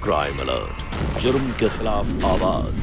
Crime alert, जुर्म के खिलाफ आवाज।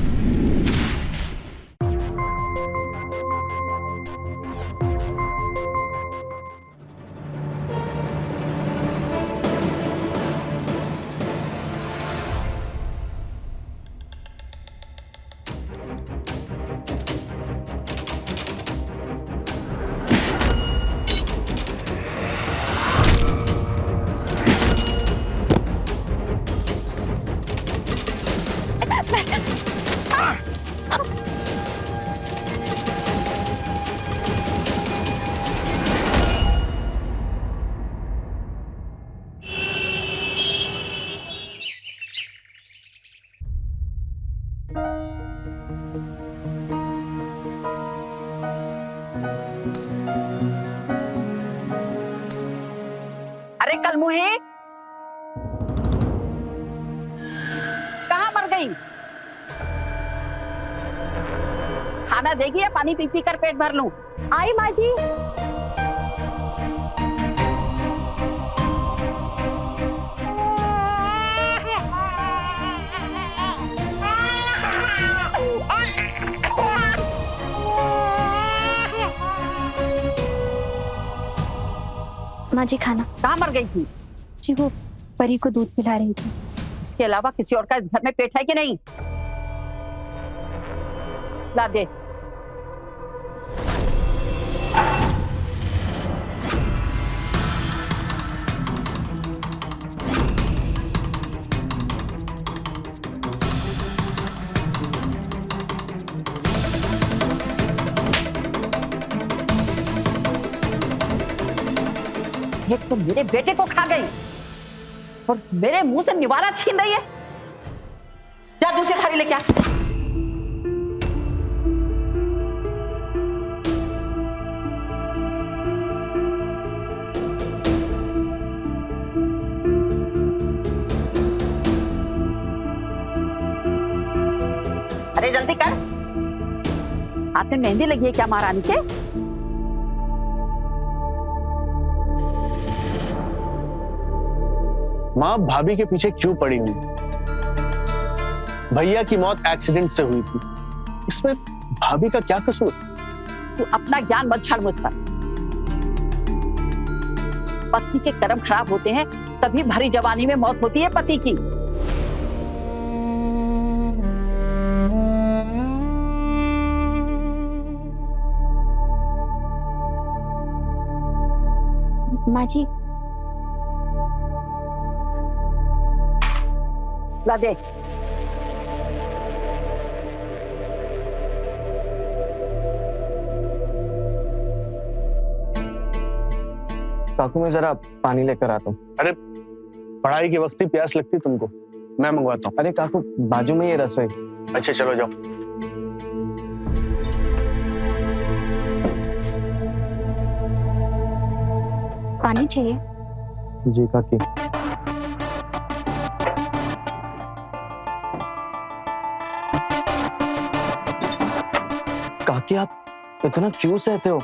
अरे कलमुही, कहाँ मर गई? खाना देगी या पानी पी पी कर पेट भर लूं? आई माँ जी। माँ जी खाना। कहाँ मर गई थी? जी वो परी को दूध पिला रही थी। इसके अलावा किसी और का इस घर में पेट है कि नहीं? ला दे। एक तो मेरे बेटे को खा गई और मेरे मुंह से निवाला छीन रही है। जा दूसरी थाली लेके आ। अरे जल्दी कर। हाथ में मेहंदी लगी है क्या महारानी के? माँ भाभी के पीछे क्यों पड़ी हुई? भैया की मौत एक्सीडेंट से हुई थी, इसमें भाभी का क्या कसूर? तू अपना ज्ञान मत झाड़ मुझ पर। पत्नी के कर्म खराब होते हैं तभी भरी जवानी में मौत होती है पति की। माँ जी ला दे। काकू मैं जरा पानी लेकर आता हूँ। अरे पढ़ाई के वक्त ही प्यास लगती तुमको, मैं मंगवाता हूँ। अरे काकू बाजू में ये रसोई। अच्छा चलो जाओ। पानी चाहिए? जी काकी। काकी आप इतना क्यों सहते हो?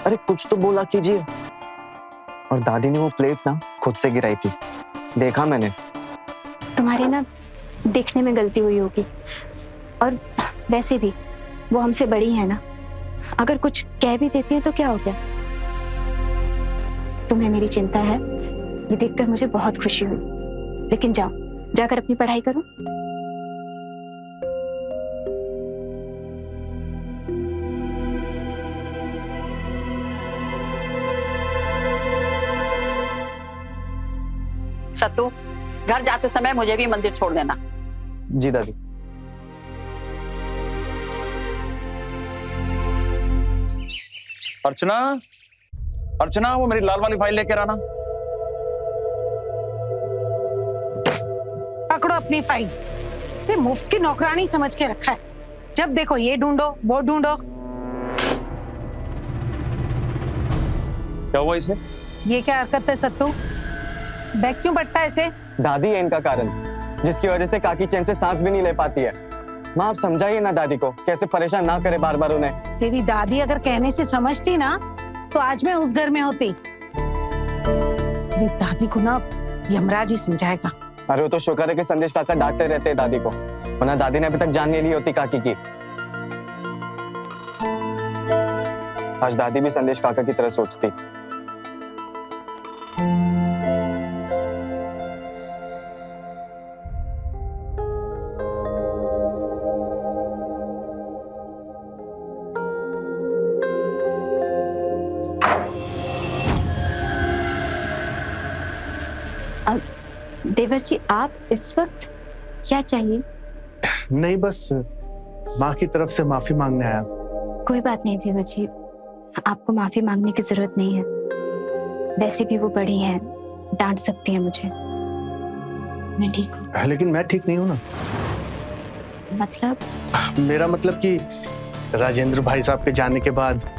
अरे कुछ तो बोला कीजिए। और दादी ने वो प्लेट ना खुद से गिराई थी, देखा मैंने। तुम्हारे ना देखने में गलती हुई होगी, और वैसे भी वो हमसे बड़ी है ना, अगर कुछ कह भी देती है तो क्या हो गया। तुम्हें मेरी चिंता है ये देखकर मुझे बहुत खुशी हुई, लेकिन जाओ जाकर अपनी पढ़ाई करो। सत्तू, घर जाते समय मुझे भी मंदिर छोड़ देना। जी दादी। अर्चना, अर्चना वो मेरी लाल वाली फाइल लेकर आना। पकड़ो अपनी फाइल। ये मुफ्त की नौकरानी समझ के रखा है, जब देखो ये ढूंढो वो ढूंढो। क्या हुआ इसे? ये क्या हरकत है सत्तू? बैग क्यों पटका ऐसे? दादी है इनका कारण, जिसकी वजह से काकी चैन से सांस भी नहीं ले पाती है। माँ आप समझाइए ना दादी को, कैसे परेशान ना करे बार बार उन्हें। तेरी दादी अगर कहने से समझती ना तो आज मैं उस घर में होती। तेरी दादी को ना यमराज ही समझाएगा। अरे वो तो शुक्र है कि संदेश काका डांटते रहते हैं दादी को, वरना दादी ने अभी तक जान नहीं ली होती काकी की। आज दादी भी संदेश काका की तरह सोचती। देवर जी, आप इस वक्त क्या चाहिए? नहीं, बस माँ की तरफ से माफी मांगने आया। कोई बात नहीं देवर जी, आपको माफी मांगने की जरूरत नहीं है। वैसे भी वो बड़ी हैं, डांट सकती हैं मुझे। मैं ठीक हूँ। लेकिन मैं ठीक नहीं हूँ ना। मतलब? मेरा मतलब कि राजेंद्र भाई साहब के जाने के बाद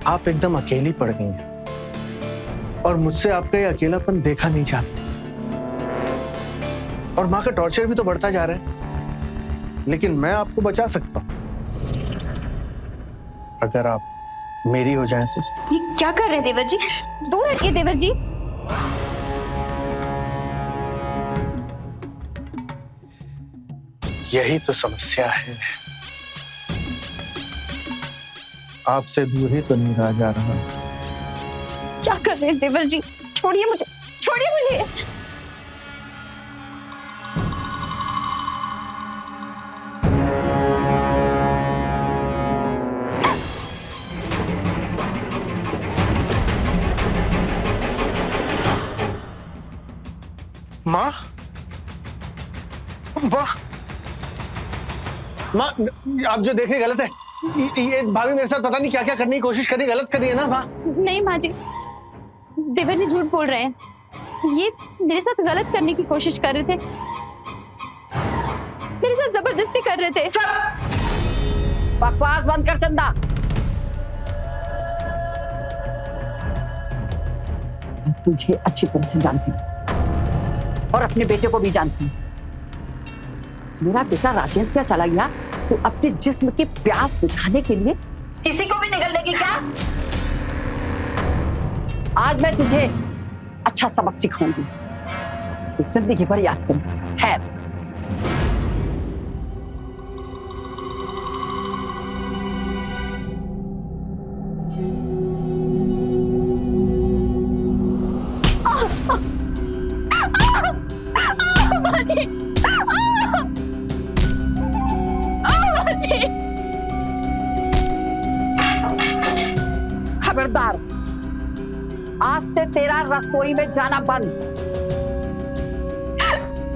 आप एकदम अकेली पड़ गई हैं और मुझसे आपका ये अकेलापन देखा नहीं जाता। और माँ का टॉर्चर भी तो बढ़ता जा रहा है, लेकिन मैं आपको बचा सकता हूँ अगर आप मेरी हो जाएं तो। ये क्या कर रहे हैं देवर जी? दूर हटिए देवर जी। यही तो समस्या है, आपसे दूर ही तो नहीं रहा जा रहा। क्या कर रहे हैं देवर जी? छोड़िए मुझे, छोड़िए मुझे। माँ, माँ, माँ, आप जो देख रहे गलत है। ये भाभी मेरे साथ पता नहीं क्या क्या करने की कोशिश कर रही, गलत कर रही है ना माँ? नहीं माँ जी, देवर जी झूठ बोल रहे हैं। ये मेरे साथ गलत करने की कोशिश कर रहे थे, मेरे साथ जबरदस्ती कर रहे थे। बकवास बंद कर चंदा। मैं तुझे अच्छी तरह से जानती हूँ और अपने बेटे को भी जानती हूँ। मेरा बेटा राजेंद्र क्या चला गया तो अपने जिस्म की प्यास बुझाने के लिए किसी को भी निगल लेगी क्या? आज मैं तुझे अच्छा सबक सिखाऊंगी, तो जिंदगी भर याद करूंगी। खैर, खबरदार, आज से तेरा रसोई में जाना बंद,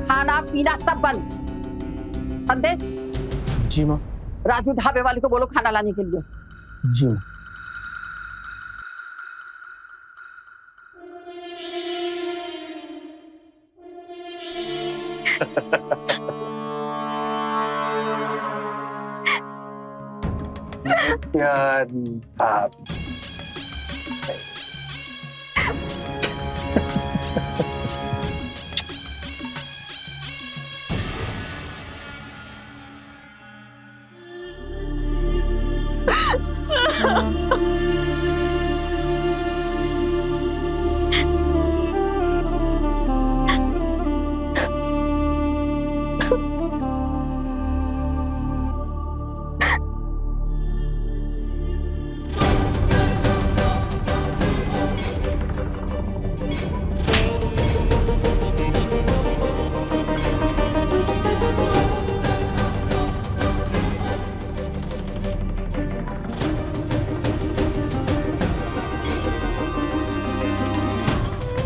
खाना पीना सब बंद। संदेश, जी माँ। राजू ढाबे वाले को बोलो खाना लाने के लिए। जी माँ। प्यारी भाभी।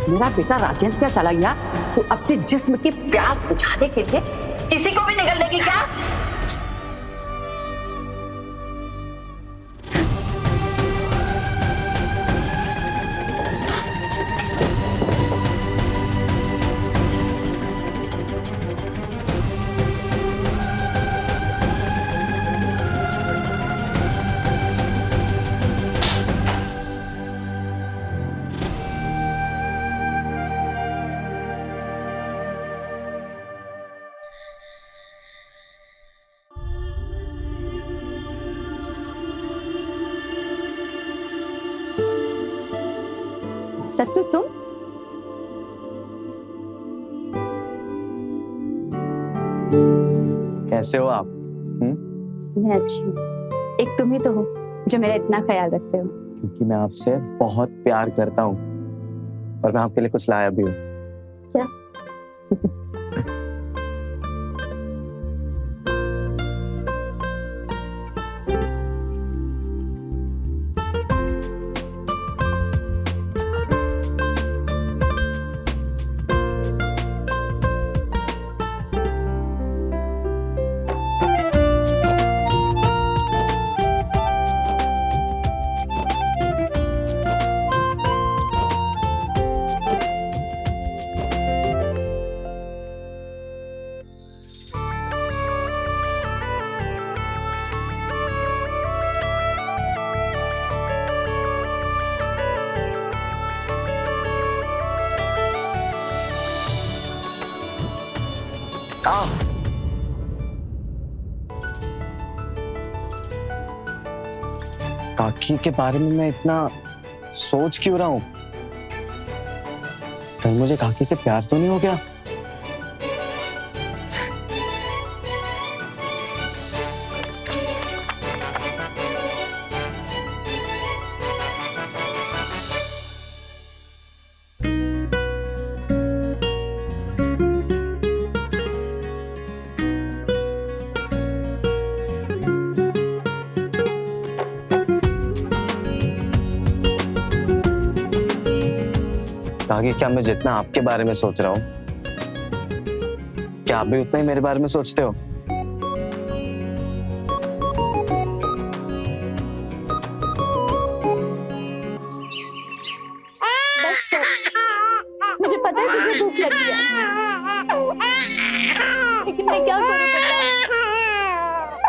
मेरा बेटा राजेंद्र क्या चला गया तो अपने जिस्म की प्यास बुझाने के लिए किसी को भी निगल लेगी क्या? सत्तू तुम? कैसे हो आप? मैं अच्छी हूँ। एक तुम ही तो हो जो मेरा इतना ख्याल रखते हो। क्योंकि मैं आपसे बहुत प्यार करता हूँ और मैं आपके लिए कुछ लाया भी हूँ। क्या? काकी के बारे में मैं इतना सोच क्यों रहा हूँ? कहीं मुझे काकी से प्यार तो नहीं हो गया? काकी, क्या मैं जितना आपके बारे में सोच रहा हूँ, क्या आप भी उतना ही मेरे बारे में सोचते हो? बस तो, मुझे पता है तुझे भूख लगी है, लेकिन मैं क्या करूं बेटा?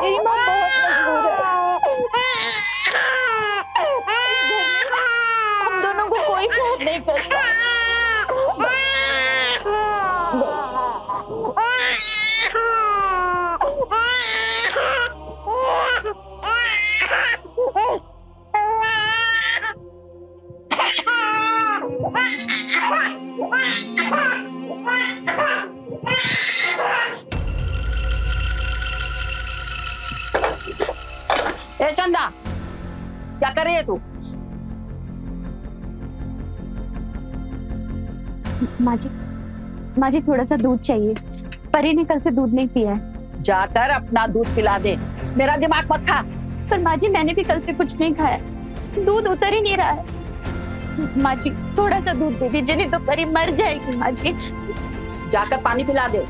मेरी माँ बहुत मजबूर है। इस घर में हम दोनों को कोई प्यार नहीं करता। ए चंदा, क्या कर रही है तू? माँ जी थोड़ा सा दूध चाहिए। परी ने कल से दूध नहीं पिया है। जाकर अपना दूध पिला दे, मेरा दिमाग मत खा। पर माँ जी मैंने भी कल से कुछ नहीं खाया, दूध उतर ही नहीं रहा है। माँ जी थोड़ा सा दूध दे दीजिए, नहीं तो परी मर जाएगी। माँ जी जाकर पानी पिला दे।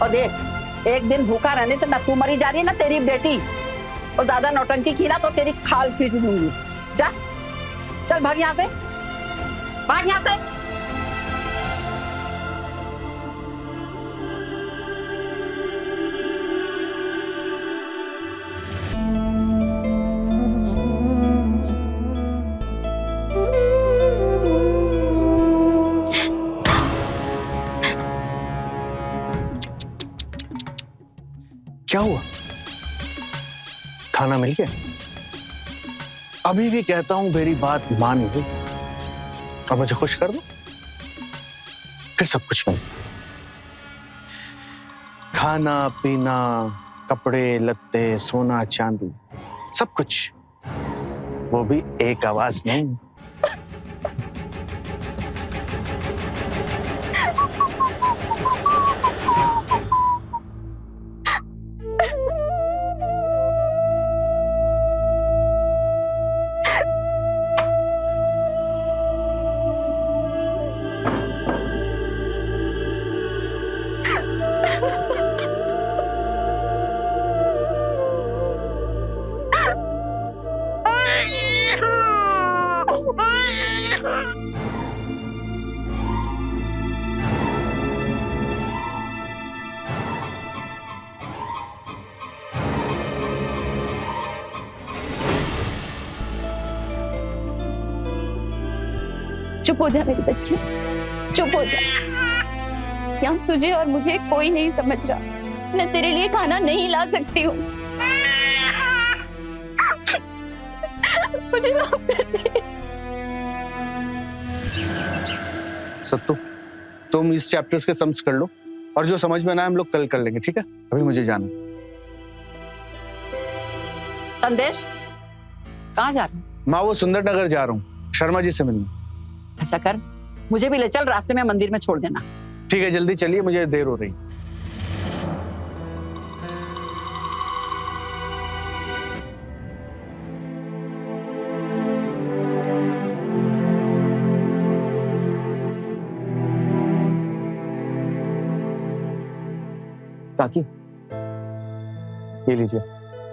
और देख, एक दिन भूखा रहने से ना तू मरी जा रही है ना तेरी बेटी। और ज्यादा नौटंकी की ना तो तेरी खाल खींच दूंगी। जा, चल भाग यहाँ से, भाग यहाँ से। क्या हुआ? खाना मिल गया? अभी भी कहता हूं मेरी बात मान लो और मुझे खुश कर दो, फिर सब कुछ मिल। खाना पीना, कपड़े लत्ते, सोना चांदी, सब कुछ, वो भी एक आवाज में। चुप हो जा मेरे बच्चे, चुप हो जा। यहाँ तुझे और मुझे कोई नहीं समझ रहा। मैं तेरे लिए खाना नहीं ला सकती हूँ। मुझे माफ कर दे। सत्तू, तुम इस चैप्टर्स के सम्स कर लो, और जो समझ में ना आए हम लोग कल कर लेंगे, ठीक है? अभी मुझे जाना। संदेश कहाँ जा रहे हो? माँ वो सुंदरनगर जा रहा हूँ शर्मा जी से मिलने। ऐसा कर, मुझे भी ले चल, रास्ते में मंदिर में छोड़ देना। ठीक है, जल्दी चलिए, मुझे देर हो रही। काकी ये लीजिए,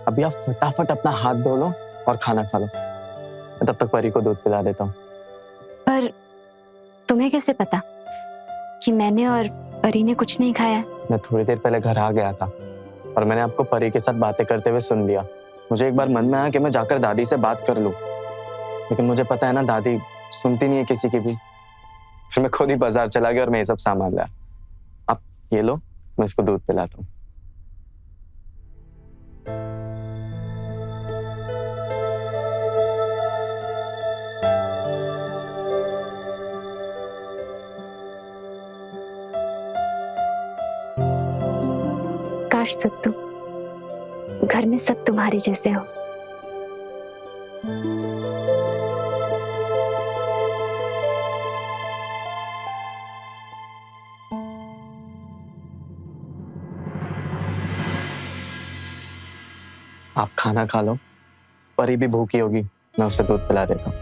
अभी आप फटाफट अपना हाथ धो लो और खाना खा लो। मैं तब तक परी को दूध पिला देता हूँ। पर तुम्हें कैसे पता कि मैंने और परी ने कुछ नहीं खाया? मैं थोड़ी देर पहले घर आ गया था और मैंने आपको परी के साथ बातें करते हुए सुन लिया। मुझे एक बार मन में आया कि मैं जाकर दादी से बात कर लूं, लेकिन मुझे पता है ना दादी सुनती नहीं है किसी की भी। फिर मैं खुद ही बाजार चला गया और मैं ये सब सामान लाया। आप ये लो, मैं इसको दूध पिलाता हूँ। काश सत्तू, घर में सब तुम्हारे जैसे हो। आप खाना खा लो, परी भी भूखी होगी, मैं उसे दूध पिला देता हूँ।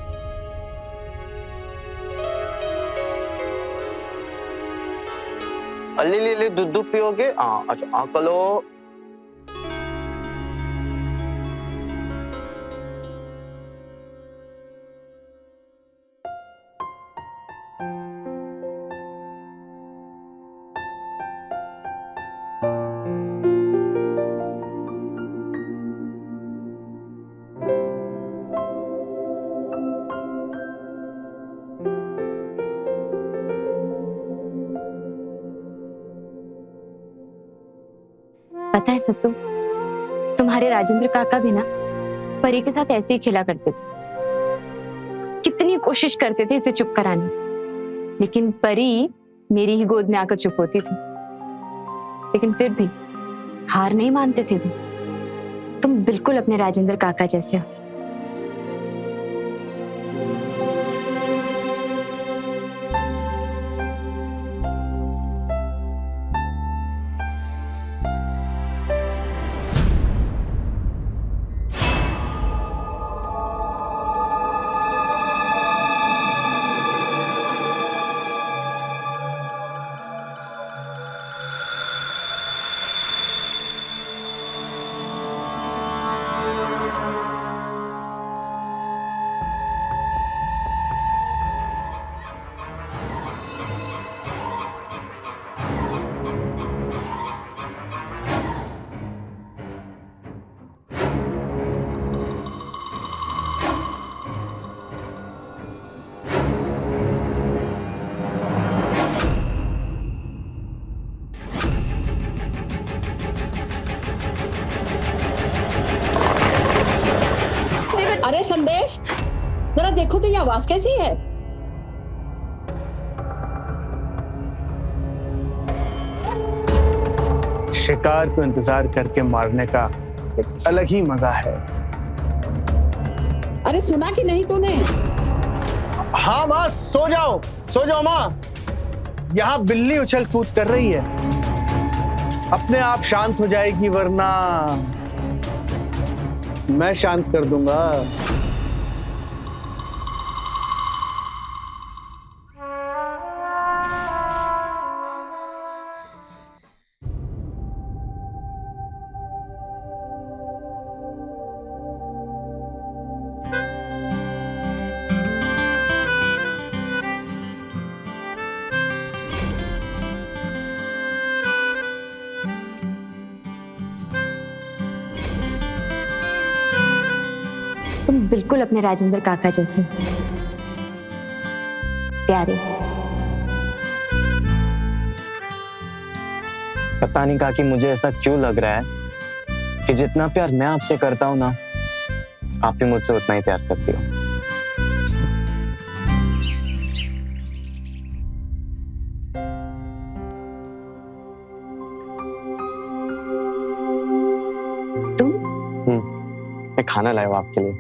अली दूध पियोगे? अच्छा आकलो। पता है सत्तू, तुम्हारे राजेंद्र काका भी ना परी के साथ ऐसे ही खेला करते थे। कितनी कोशिश करते थे इसे चुप कराने की, लेकिन परी मेरी ही गोद में आकर चुप होती थी। लेकिन फिर भी हार नहीं मानते थे वो। तुम बिल्कुल अपने राजेंद्र काका जैसे हो। अरे संदेश, जरा देखो तो ये आवाज कैसी है? शिकार को इंतजार करके मारने का एक अलग ही मजा है। अरे सुना कि नहीं तूने? हाँ माँ, सो जाओ माँ। यहाँ बिल्ली उछल कूद कर रही है, अपने आप शांत हो जाएगी, वरना मैं शांत कर दूंगा। तुम बिल्कुल अपने राजेंद्र काका जैसे प्यारे। पता नहीं काकी मुझे ऐसा क्यों लग रहा है कि जितना प्यार मैं आपसे करता हूँ ना, आप भी मुझसे उतना ही प्यार करती हो। मैं खाना लाया हूँ आपके लिए।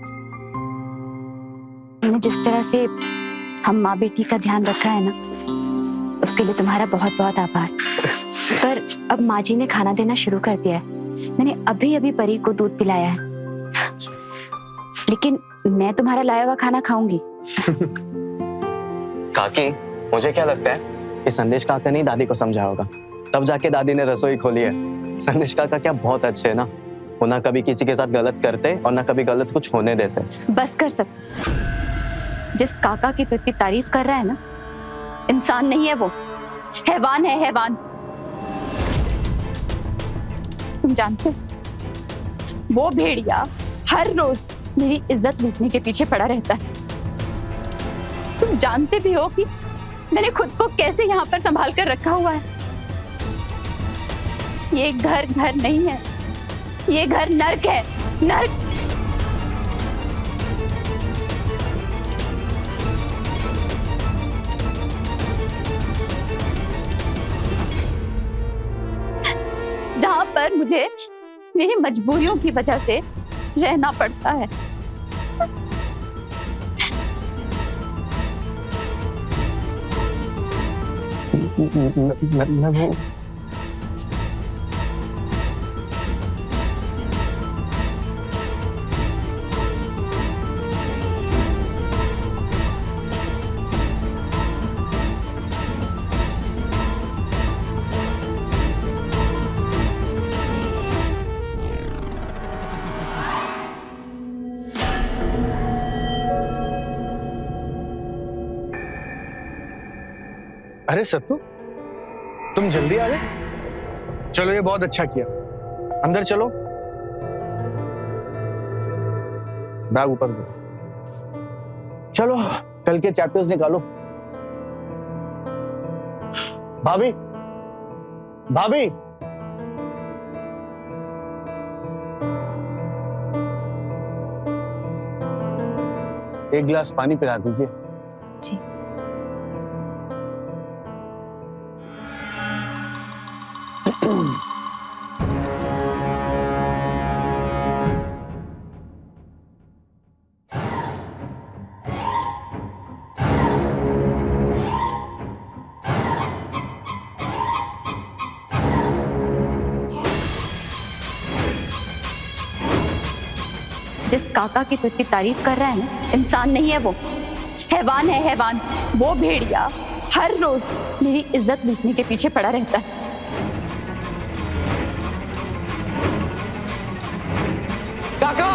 तुमने जिस तरह से हम माँ बेटी का ध्यान रखा है ना, उसके लिए तुम्हारा बहुत बहुत आभार। पर अब माँ जी ने खाना देना शुरू कर दिया है। मैंने अभी अभी परी को दूध पिलाया है, लेकिन मैं तुम्हारा लाया हुआ खाना खाऊंगी। काकी, मुझे क्या लगता है कि संदेश काका ने दादी को समझा होगा, तब जाके दादी ने रसोई खोली है। संदेश काका क्या बहुत अच्छे है ना, वो ना कभी किसी के साथ गलत करते और ना कभी गलत कुछ होने देते। बस कर सकते। जिस काका की तो इतनी तारीफ कर रहा है ना, इंसान नहीं है वो, हैवान है, हैवान। तुम जानते हो, वो भेड़िया हर रोज मेरी इज्जत लूटने के पीछे पड़ा रहता है। तुम जानते भी हो कि मैंने खुद को कैसे यहाँ पर संभाल कर रखा हुआ है। ये घर घर नहीं है, ये घर नर्क है, नर्क। जहां पर मुझे मेरी मजबूरियों की वजह से रहना पड़ता है। मैं वो अरे सत्तू, तुम जल्दी आ गए। चलो, ये बहुत अच्छा किया। अंदर चलो, बैग ऊपर दो। चलो, कल के चैप्टर्स निकालो। भाभी, भाभी, एक गिलास पानी पिला दीजिए। जी। जिस काका की तो इतनी तारीफ कर रहा है ना, इंसान नहीं है वो, हैवान है, हैवान। वो भेड़िया हर रोज मेरी इज्जत लूटने के पीछे पड़ा रहता है। काका,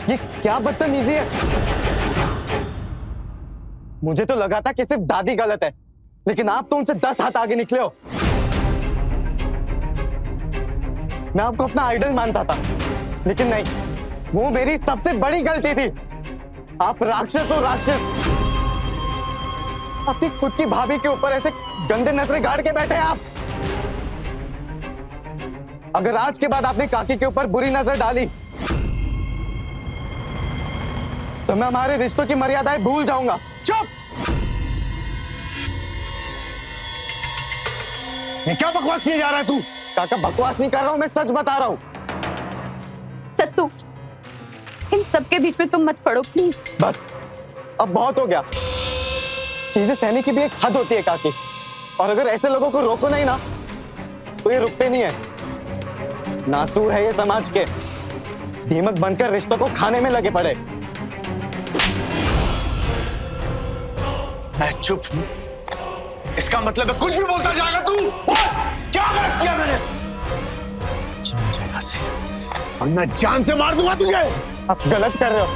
ये क्या बदतमीजी है। मुझे तो लगा था कि सिर्फ दादी गलत है, लेकिन आप तो उनसे 10 हाथ आगे निकले हो। मैं आपको अपना आइडल मानता था, लेकिन नहीं, वो मेरी सबसे बड़ी गलती थी। आप राक्षस हो, राक्षस। अपनी खुद की भाभी के ऊपर ऐसे गंदे नजरें गाड़ के बैठे हैं आप। अगर आज के बाद आपने काकी के ऊपर बुरी नजर डाली, तो मैं हमारे रिश्तों की मर्यादाएं भूल जाऊंगा। चुप! ये क्या बकवास किया जा रहा है तू? काका, बकवास नहीं कर रहा हूं, मैं सच बता रहा हूं। सत्तू, इन सबके बीच में तुम मत पड़ो प्लीज। बस, अब बहुत हो गया। चीजें सहने की भी एक हद होती है काकी, और अगर ऐसे लोगों को रोको नहीं ना, तो ये रुकते नहीं है। नासूर है ये समाज के, दीमक बनकर रिश्तों को खाने में लगे पड़े। मैं चुप हूं, इसका मतलब है कुछ भी बोलता जाएगा तू। क्या गलत किया मैंने? चल जा यहाँ से, और मैं जान से मार दूंगा तुझे। आप गलत कर रहे हो।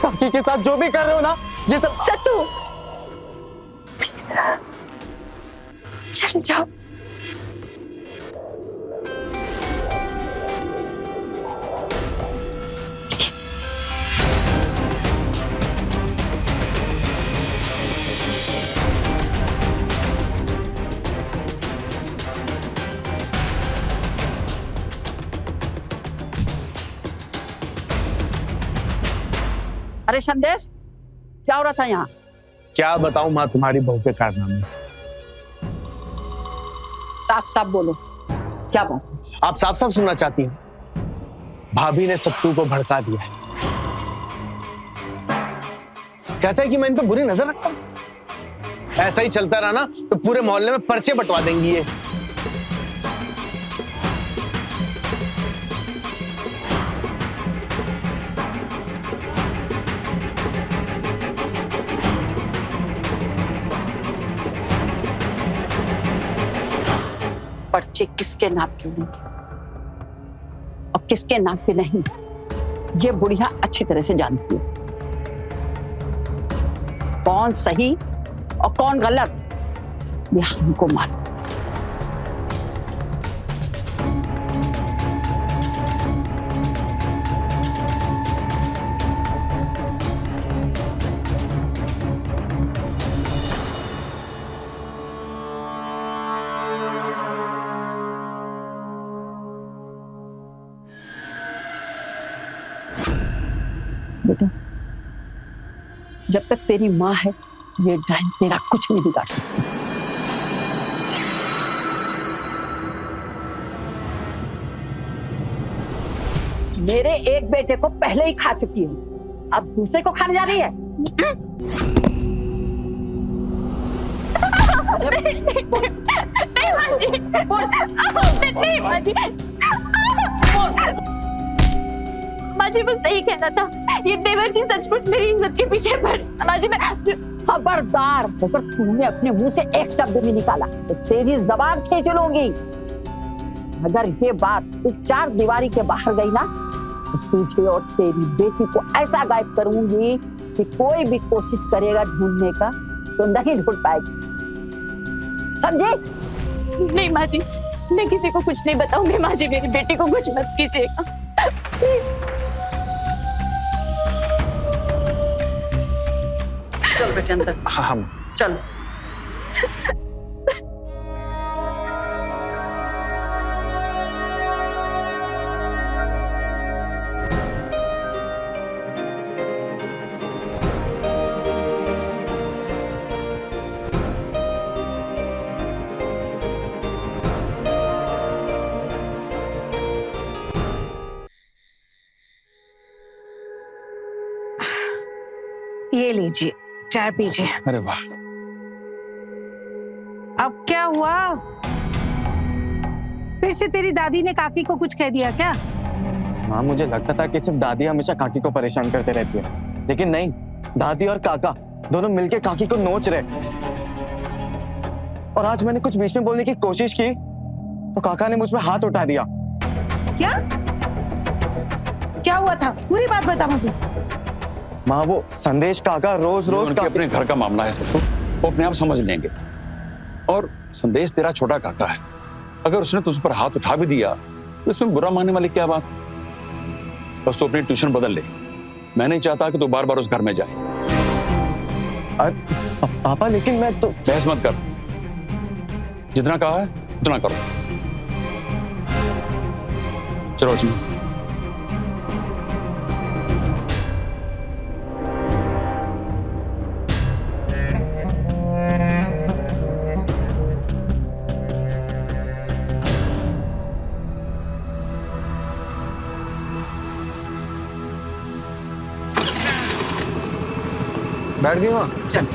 काकी के साथ जो भी कर रहे हो ना, ये सब। सत्तू, चल जाओ। अरे संदेश, क्या हो रहा था यहाँ? क्या बताऊं माँ तुम्हारी बहू के कारनामे। साफ साफ बोलो। क्या बात है? आप साफ साफ सुनना चाहती हैं? भाभी ने सत्तू को भड़का दिया है। कहता है कि मैं इन पे बुरी नजर रखता हूं। ऐसा ही चलता रहा ना तो पूरे मोहल्ले में पर्चे बंटवा देंगी ये। पर्चे किसके नाम के होंगे और किसके नाम के नहीं, ये बुढ़िया अच्छी तरह से जानती है। कौन सही और कौन गलत ये हमको मालूम। बेटा, जब तक तेरी माँ है ये डायन तेरा कुछ नहीं बिगाड़ सकती। मेरे एक बेटे को पहले ही खा चुकी हूँ, अब दूसरे को खाने जा रही है। माँ जी बस सही कहना था, ये देवर जी सचमुच मेरी इज्जत के पीछे पड़। माँ जी मैं खबरदार, अगर तूने अपने मुंह से एक शब्द भी निकाला तो तेरी जबान खींच लूंगी। अगर ये बात इस चार दीवारी के बाहर गई ना तो तुझे और तेरी बेटी को ऐसा गायब करूंगी कि कोई भी कोशिश करेगा ढूंढने का तो नहीं ढूंढ पाएगी, समझे? नहीं माँ जी, मैं किसी को कुछ नहीं बताऊंगी। माँ जी मेरी बेटी को कुछ मत कीजिएगा प्लीज। चल बेटे अंदर। हाँ चलो। ये लीजिए, चाय पीजिए। अरे वाह, अब क्या हुआ? फिर से तेरी दादी ने काकी को कुछ कह दिया क्या? हाँ, मुझे लगता था कि सिर्फ दादी हमेशा काकी को परेशान करते रहती है, लेकिन नहीं, दादी और काका दोनों मिलके काकी को नोच रहे। और आज मैंने कुछ बीच में बोलने की कोशिश की तो काका ने मुझ पे हाथ उठा दिया। क्या क्या हुआ था? पूरी बात बता मुझे। माँ, वो संदेश काका रोज रोज उनके अपने घर का मामला है सब, वो अपने आप समझ लेंगे। और संदेश तेरा छोटा काका है, अगर उसने तुझ पर हाथ उठा भी दिया तो इसमें बुरा मानने वाली क्या बात है? बस तू अपनी ट्यूशन बदल ले। मैं नहीं चाहता कि तू बार बार उस घर में जाए। पापा, लेकिन मैं तो बहस मत कर, जितना कहा है उतना करो। चलो रजनी। बैठ गई वहाँ? चल।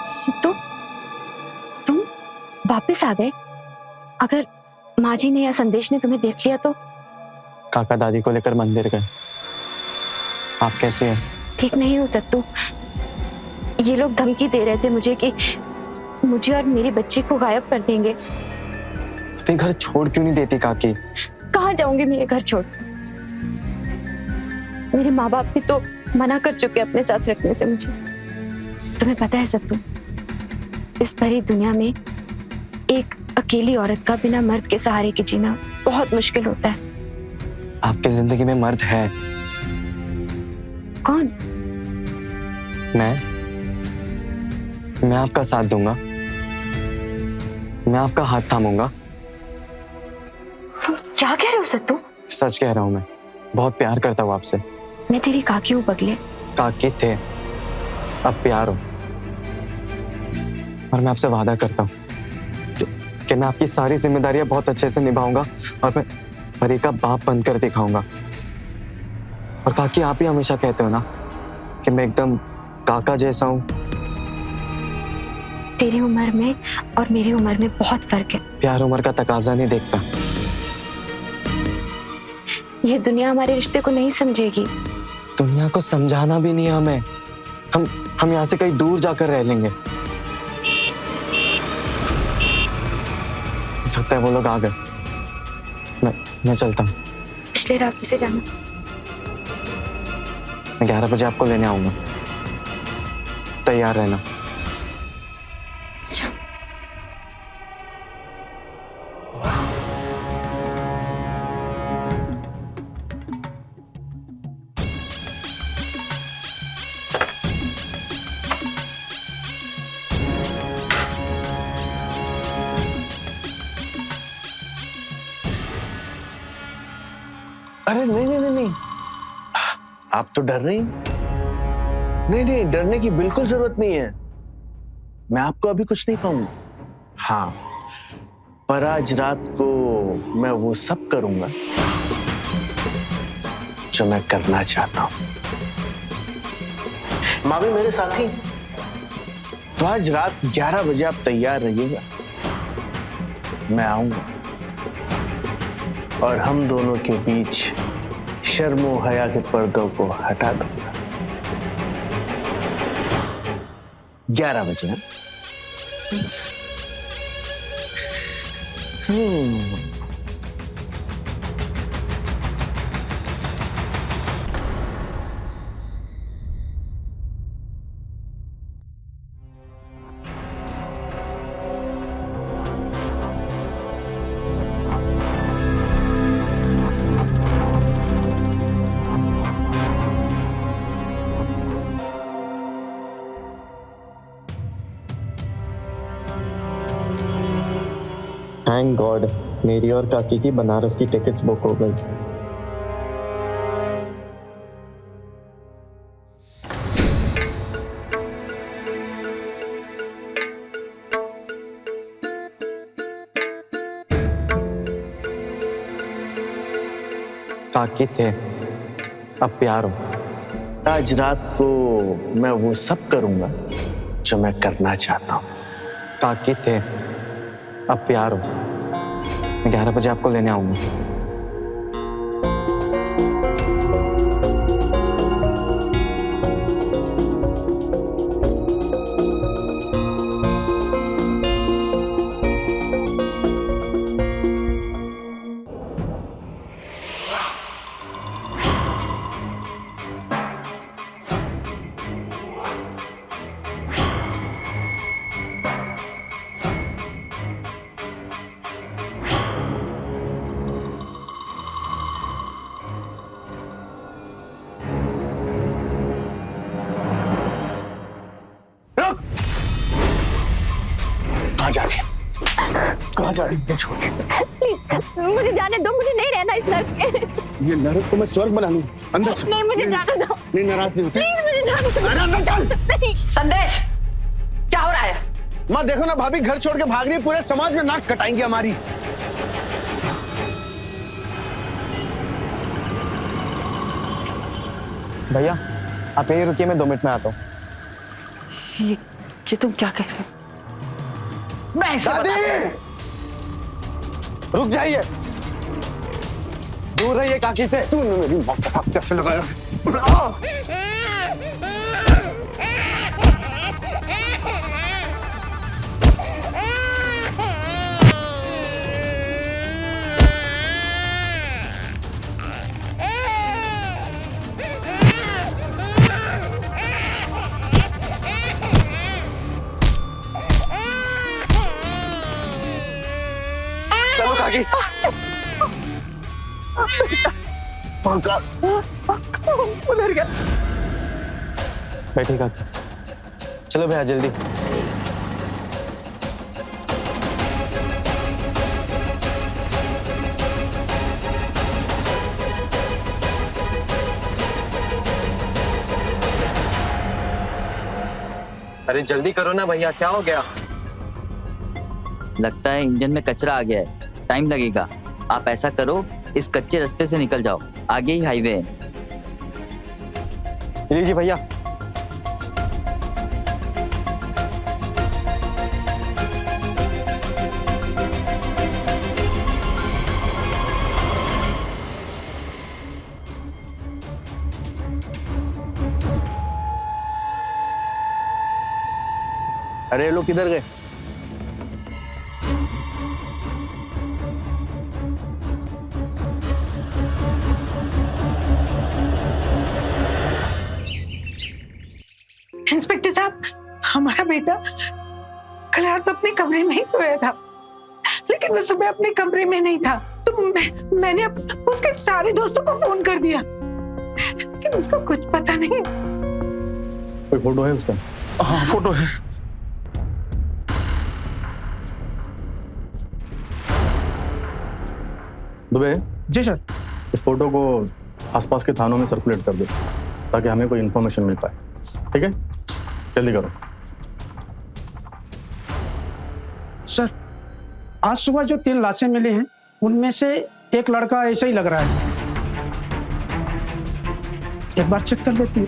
सिद्धू, तुम वापस आ गए? अगर माँ जी ने या संदेश ने तुम्हें देख लिया तो? काका दादी को लेकर मंदिर गए। आप कैसे हैं? ठीक नहीं हो सत्तू। ये लोग धमकी दे रहे थे मुझे कि मुझे और मेरी बच्ची को गायब कर देंगे। वे घर छोड़ क्यों नहीं देती काकी? कहाँ जाऊंगी मैं ये घर छोड़? मेरे माँ बाप भी तो मना कर चुके अपने साथ रखने से मुझे। तुम्हें पता है सत्तू, इस भरी दुनिया में एक अकेली औरत का बिना मर्द के सहारे के जीना बहुत मुश्किल होता है। आपकी जिंदगी में मर्द है। कौन? मैं आपका साथ दूंगा, मैं आपका हाथ थामूंगा। तुम क्या कह रहे हो सत्तू? सच कह रहा हूं, मैं बहुत प्यार करता हूँ आपसे। मैं तेरी काकी हूँ पगले। काकी थे, अब प्यार हो। और मैं आपसे वादा करता हूँ कि मैं आपकी सारी जिम्मेदारियां बहुत अच्छे से निभाऊंगा और मैं परी का बाप बनकर दिखाऊंगा। और काकी, आप ही हमेशा कहते हो ना कि मैं एकदम काका जैसा हूँ। तेरी उम्र में और मेरी उम्र में बहुत फर्क है। प्यार उम्र का तकाजा नहीं देखता। ये दुनिया हमारे रिश्ते को नहीं समझेगी। दुनिया को समझाना भी नहीं है हमें। हम यहाँ से कहीं दूर जाकर रह लेंगे। लगता है वो लोग आ गए। मैं चलता हूँ। पिछले रास्ते से जाना। मैं 11 बजे आपको लेने आऊंगा, तैयार रहना। अरे नहीं, आप तो डर रही हैं। नहीं, डरने की बिल्कुल जरूरत नहीं है। मैं आपको अभी कुछ नहीं कहूंगा। हाँ, पर आज रात को मैं वो सब करूंगा जो मैं करना चाहता हूं। माँ भी मेरे साथ ही। तो आज रात 11 बजे आप तैयार रहिएगा, मैं आऊंगा और हम दोनों के बीच शर्मो हया के पर्दों को हटा दूंगा। 11 बजे। थैंक गॉड, मेरी और काकी की बनारस की टिकट्स बुक हो गई। काकी थे, अब प्यार हो। आज रात को मैं वो सब करूंगा जो मैं करना चाहता हूं। काकी थे, अब प्यार हो। 11 बजे आपको लेने आऊंगा। कहाँ जा रही है? छोड़ के। मुझे जाने दो, मुझे नहीं रहना इस नर्क में। ये नरक को मैं स्वर्ग बना लूं। अंदर चल। नहीं, मुझे जाने दो। नहीं, नाराज नहीं होते। प्लीज मुझे जाने दो। अरे अंदर चल। नहीं। संदेश, क्या हो रहा है? माँ देखो ना, भाभी घर छोड़ के भाग रही, पूरे समाज में नाक कटाएंगी हमारी। भैया, आप यहीं रुकिए, मैं 2 मिनट में आता हूँ। ये तुम क्या कह रहे हो? मैं इसे रुक जाइए, दूर रहिए काकी से। तूने मेरी माँ को हाथ कैसे लगाया? आ गई। काका उधर गया। बैठे काका, चलो भैया जल्दी। अरे जल्दी करो ना भैया, क्या हो गया? लगता है इंजन में कचरा आ गया है, टाइम लगेगा। आप ऐसा करो, इस कच्चे रास्ते से निकल जाओ, आगे ही हाईवे है। लीजिए भैया। अरे ये लोग किधर गए? इंस्पेक्टर साहब, हमारा बेटा कल रात अपने कमरे में ही सोया था, लेकिन वो सुबह अपने कमरे में नहीं था। तो मैंने उसके सारे दोस्तों को फोन कर दिया, लेकिन उसको कुछ पता नहीं। कोई फोटो है उसका? हाँ फोटो है। दुबे, जी सर। इस फोटो को आसपास के थानों में सर्कुलेट कर दो ताकि हमें कोई इन्फॉर्मेशन मिल पाए। ठीक है, जल्दी करो। सर, आज सुबह जो 3 लाशें मिली हैं उनमें से एक लड़का ऐसा ही लग रहा है। एक बार चेक कर लेती हूँ।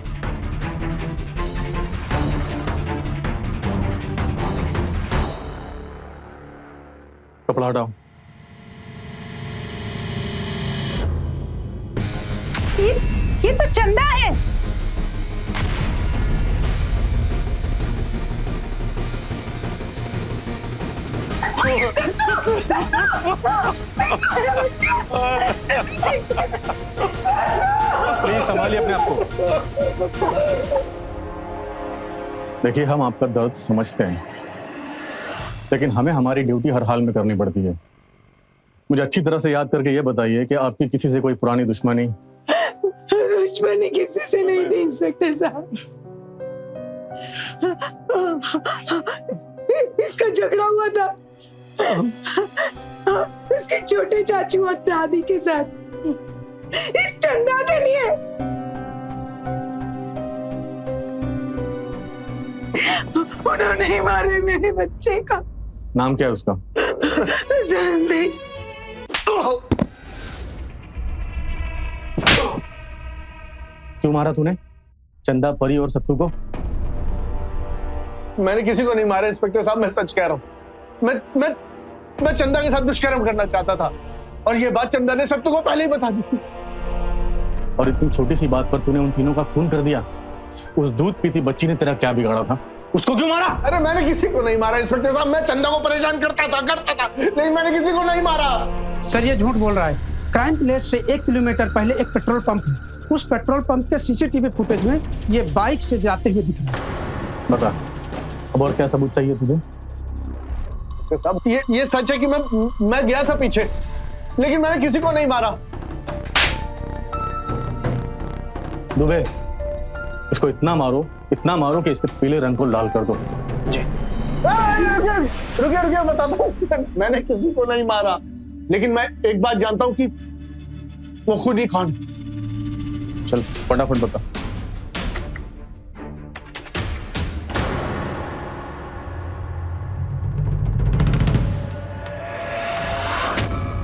कपड़ा हटाओ। ये तो चंदा है। प्लीज संभालिए अपने आप को। देखिए, हम आपका दर्द समझते हैं, लेकिन हमें हमारी ड्यूटी हर हाल में करनी पड़ती है। मुझे अच्छी तरह से याद करके ये बताइए कि आपकी किसी से कोई पुरानी दुश्मनी? दुश्मनी किसी से नहीं थी इंस्पेक्टर साहब। इसका झगड़ा हुआ था इसके छोटे चाचू और दादी के साथ, इस चंदा के लिए। उन्होंने ही मारे मेरे बच्चे का। नाम क्या है उसका? संदेश। क्यों मारा तूने चंदा, परी और सत्तू को? मैंने किसी को नहीं मारा इंस्पेक्टर साहब, मैं सच कह रहा हूँ। मैं चंदा के साथ दुष्कर्म करना चाहता था और ये बात चंदा ने सत्तू को पहले ही बता दी थी। और इतनी छोटी सी बात पर तूने उन तीनों का खून कर दिया। उस दूध पीती बच्ची ने तेरा क्या बिगाड़ा था? उसको क्यों मारा? अरे मैंने किसी को नहीं मारा इंस्पेक्टर साहब, मैं चंदा को परेशान करता था, लेकिन मैंने किसी को नहीं मारा। सर, ये झूठ बोल रहा है। क्राइम प्लेस से 1 किलोमीटर पहले एक पेट्रोल पंप है। उस पेट्रोल पंप के सीसीटीवी फुटेज में ये बाइक से जाते हुए दिख रहा है। बता, अब और क्या सबूत चाहिए तुझे? साहब, ये सच है कि मैं गया था पीछे, लेकिन मैंने किसी को नहीं मारा। दुबे, इसको इतना मारो कि इसके पीले रंग को लाल कर दो। जी। रुकिए बताता हूँ। मैंने किसी को नहीं मारा, लेकिन मैं एक बात जानता हूँ कि वो खुद ही खान। चल फटाफट बता।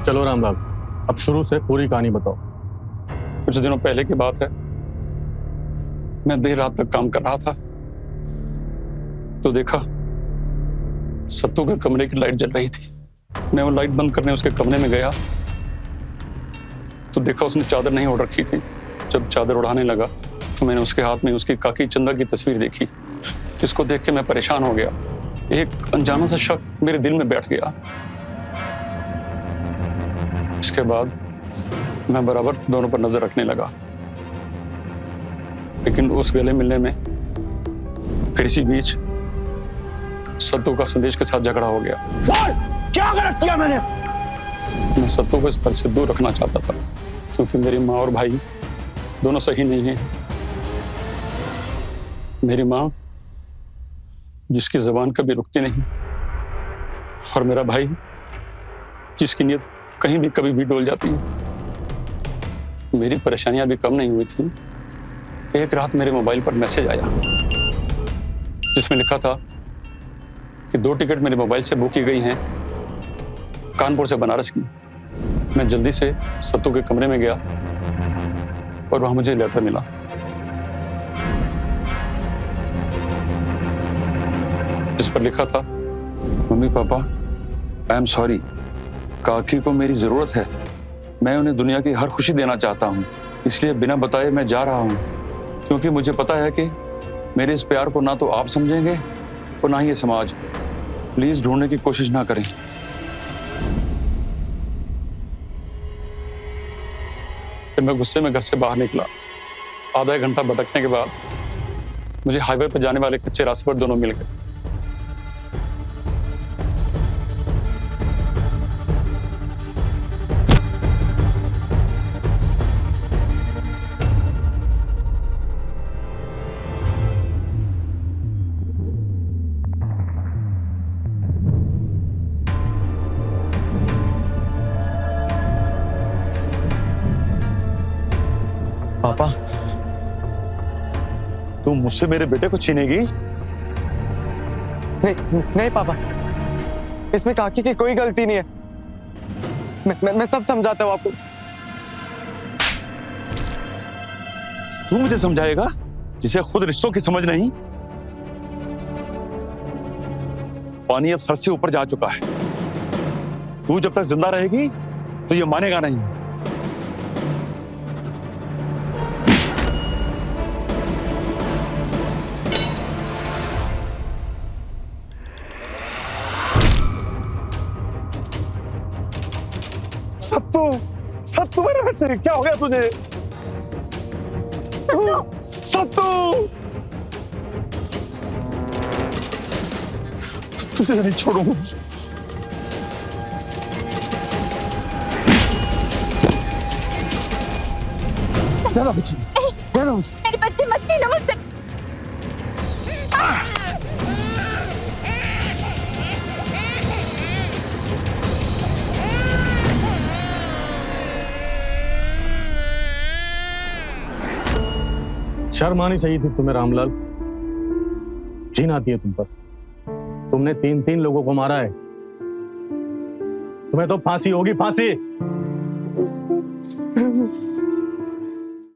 चलो रामलाल, अब शुरू से पूरी कहानी बताओ। कुछ दिनों पहले की बात है, मैं देर रात तक काम कर रहा था तो देखा सत्तू के कमरे की लाइट जल रही थी। मैं वो लाइट बंद करने उसके कमरे में गया तो देखा उसने चादर नहीं ओढ़ रखी थी। जब चादर उड़ाने लगा तो मैंने उसके हाथ में उसकी काकी चंदा की तस्वीर देखी, जिसको देख के मैं परेशान हो गया। एक अनजाना सा शक मेरे दिल में बैठ गया। इसके बाद मैं बराबर दोनों पर नजर रखने लगा, लेकिन उस गले मिलने में फिर इसी बीच सत्तू का संदेश के साथ झगड़ा हो गया। क्या गलत किया मैंने? मैं सत्तू को इस घर से दूर रखना चाहता था, क्योंकि मेरी माँ और भाई दोनों सही नहीं हैं। मेरी माँ जिसकी जबान कभी रुकती नहीं, और मेरा भाई जिसकी नीयत कहीं भी कभी भी डोल जाती है। मेरी परेशानियां भी कम नहीं हुई थी। एक रात मेरे मोबाइल पर मैसेज आया जिसमें लिखा था कि 2 टिकट मेरे मोबाइल से बुक की गई हैं कानपुर से बनारस की। मैं जल्दी से सत्तू के कमरे में गया और वहां मुझे लेटर मिला। जिस पर लिखा था, mummy papa, I am sorry, काकी को मेरी जरूरत है। मैं उन्हें दुनिया की हर खुशी देना चाहता हूँ, इसलिए बिना बताए मैं जा रहा हूँ, क्योंकि मुझे पता है कि मेरे इस प्यार को ना तो आप समझेंगे और ना ही ये समाज। प्लीज ढूंढने की कोशिश ना करें। फिर मैं गुस्से में घर से बाहर निकला। आधा 1 घंटा भटकने के बाद मुझे हाईवे पर जाने वाले कच्चे रास्ते पर दोनों मिल गए। पापा, तुम मुझसे मेरे बेटे को छीनेगी? नहीं पापा, इसमें काकी की कोई गलती नहीं है। मैं सब समझाता हूँ आपको। तू मुझे समझाएगा जिसे खुद रिश्तों की समझ नहीं? पानी अब सर से ऊपर जा चुका है। तू जब तक जिंदा रहेगी तो ये मानेगा नहीं। सत्तू मेरे बच्चे, क्या हो गया तुझे? सत्तू, तुझे नहीं छोड़ूंगा। मेरे बच्चे मत छीनो मुझसे। शर्म आनी चाहिए थी तुम्हें रामलाल। घिन आती है तुम पर। तुमने 3 लोगों को मारा है। तुम्हें तो फांसी होगी, फांसी।